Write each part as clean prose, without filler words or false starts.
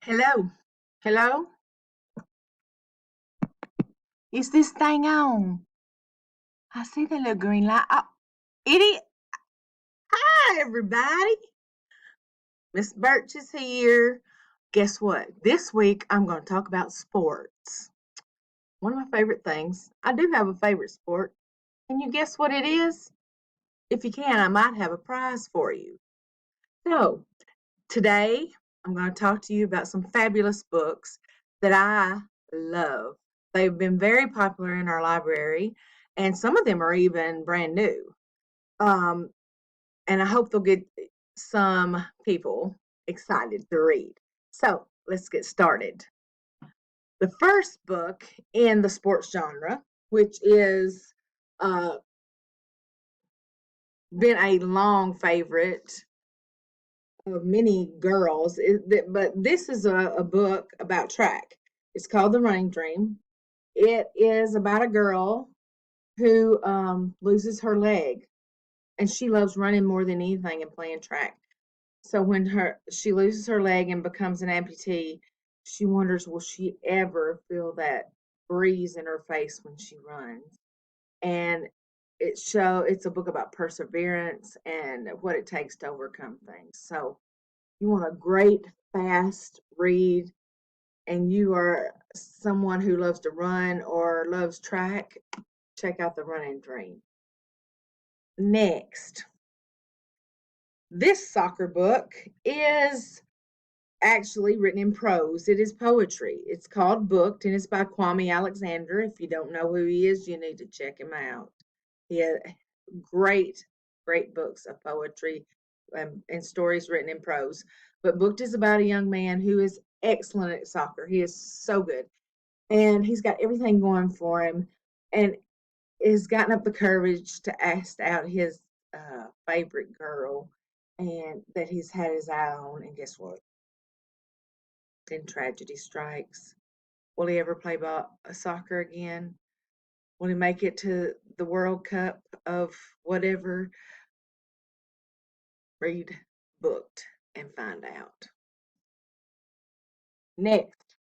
Hello. Hello. Is this thing on? I see the little green light. Oh, idiot. Hi, everybody. Miss Birch is here. Guess what? This week I'm going to talk about sports. One of my favorite things. I do have a favorite sport. Can you guess what it is? If you can, I might have a prize for you. So, today I'm going to talk to you about some fabulous books that I love. They've been very popular in our library, and some of them are even brand new. Um, and I hope they'll get some people excited to read. So let's get started. The first book in the sports genre, which is uh, been a long favorite of many girls, but this is a book about track. It's called The Running Dream. It is about a girl who loses her leg, and she loves running more than anything and playing track. So when she loses her leg and becomes an amputee, she wonders, will she ever feel that breeze in her face when she runs? And it's a book about perseverance and what it takes to overcome things. So you want a great fast read and you are someone who loves to run or loves track, check out The Running Dream. Next, this soccer book is actually written in prose. It is poetry. It's called Booked, and it's by Kwame Alexander. If you don't know who he is, you need to check him out. He had great, great books of poetry and stories written in prose. But Booked is about a young man who is excellent at soccer. He is so good. And he's got everything going for him and has gotten up the courage to ask out his favorite girl and that he's had his eye on. And guess what? Then tragedy strikes. Will he ever play soccer again? Will he make it to the World Cup of whatever? Read Booked and find out. Next,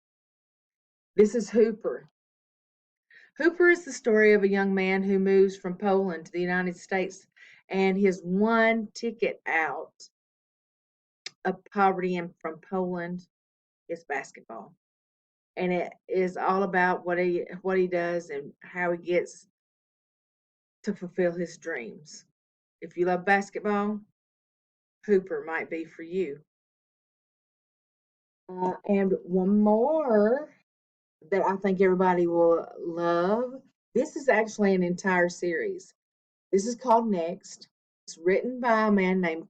this is Hooper. Hooper is the story of a young man who moves from Poland to the United States, and his one ticket out of poverty and from Poland is basketball. And it is all about what he does and how he gets to fulfill his dreams. If you love basketball, Hooper might be for you. And one more that I think everybody will love. This is actually an entire series. This is called Next. It's written by a man named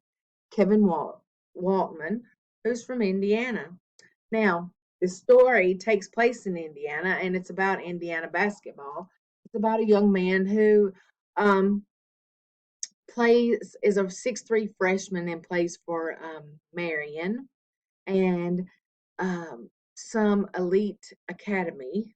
Kevin Waltman, who's from Indiana. Now, the story takes place in Indiana, and it's about Indiana basketball. It's about a young man who um, is a 6'3" freshman and plays for Marion and some elite academy,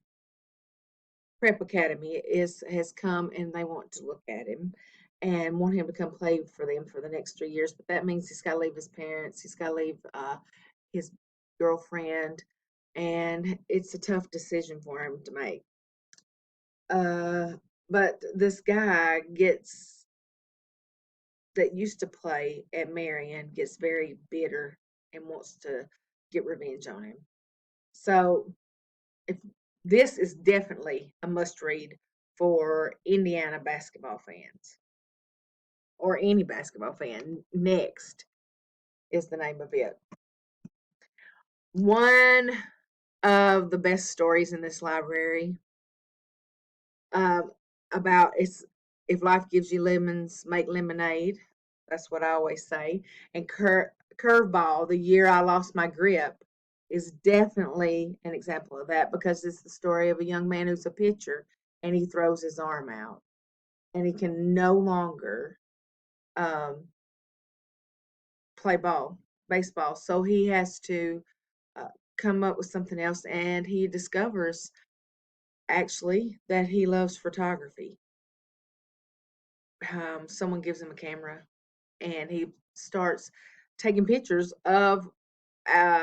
prep academy has come and they want to look at him and want him to come play for them for the next 3 years. But that means he's got to leave his parents, he's got to leave his girlfriend, and it's a tough decision for him to make. But this guy gets that used to play at Marion gets very bitter and wants to get revenge on him. So if this is definitely a must read for Indiana basketball fans or any basketball fan. Next is the name of it. One of the best stories in this library uh, about it's if life gives you lemons, make lemonade. That's what I always say. And Curveball, the year I lost my grip, is definitely an example of that because it's the story of a young man who's a pitcher and he throws his arm out and he can no longer um, play baseball. So he has to uh, come up with something else, and he discovers actually that he loves photography. Someone gives him a camera and he starts taking pictures of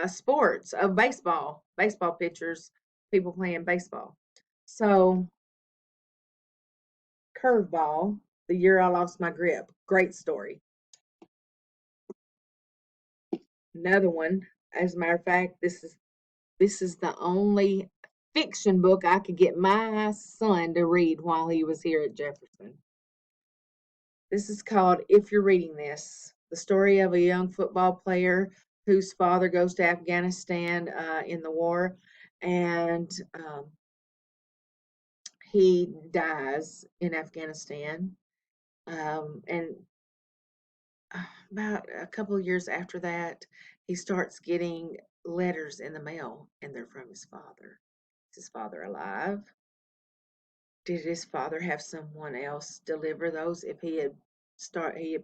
sports of baseball pictures, people playing baseball. So, curveball, the year I lost my grip. Great story. Another one, as a matter of fact, this is the only fiction book I could get my son to read while he was here at Jefferson. This is called If You're Reading This, the story of a young football player whose father goes to Afghanistan in the war, and he dies in Afghanistan. And about a couple of years after that, he starts getting letters in the mail, and they're from his father. Is his father alive? Did his father have someone else deliver those if he had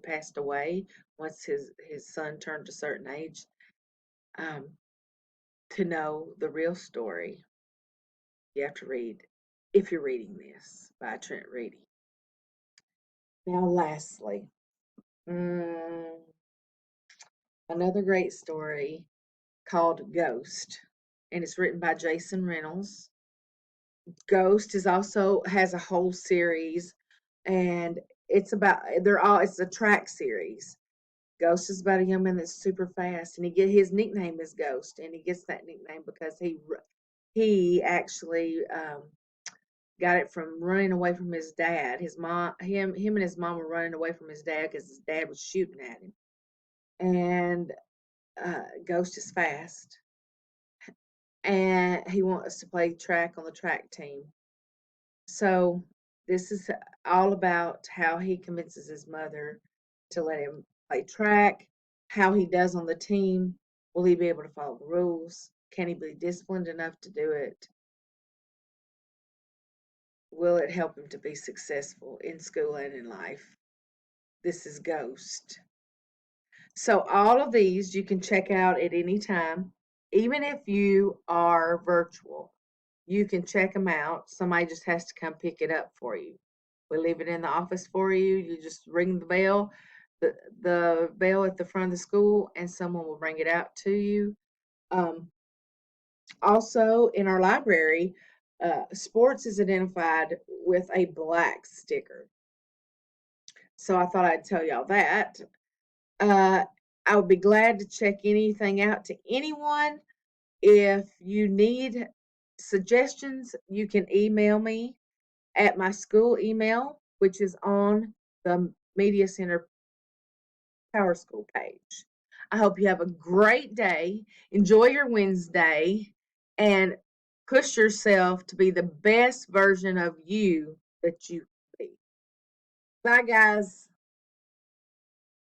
passed away once his son turned a certain age? Um, to know the real story, you have to read If You're Reading This by Trent Reedy. Now, lastly, another great story called Ghost, and it's written by Jason Reynolds. Ghost is also has a whole series, and it's a track series. Ghost is about a young man that's super fast, and his nickname is Ghost, and he gets that nickname because he actually got it from running away from his dad. Him and his mom were running away from his dad because his dad was shooting at him. And Ghost is fast, and he wants to play track on the track team. So this is all about how he convinces his mother to let him play track, how he does on the team. Will he be able to follow the rules? Can he be disciplined enough to do it? Will it help him to be successful in school and in life? This is Ghost. So all of these you can check out at any time, even if you are virtual. You can check them out. Somebody just has to come pick it up for you. We leave it in the office for you. You just ring the bell, the bell at the front of the school, and someone will bring it out to you. Also, in our library, sports is identified with a black sticker. So I thought I'd tell y'all that. I would be glad to check anything out to anyone. If you need suggestions, you can email me at my school email, which is on the Media Center Power School page. I hope you have a great day. Enjoy your Wednesday and push yourself to be the best version of you that you can be. Bye, guys.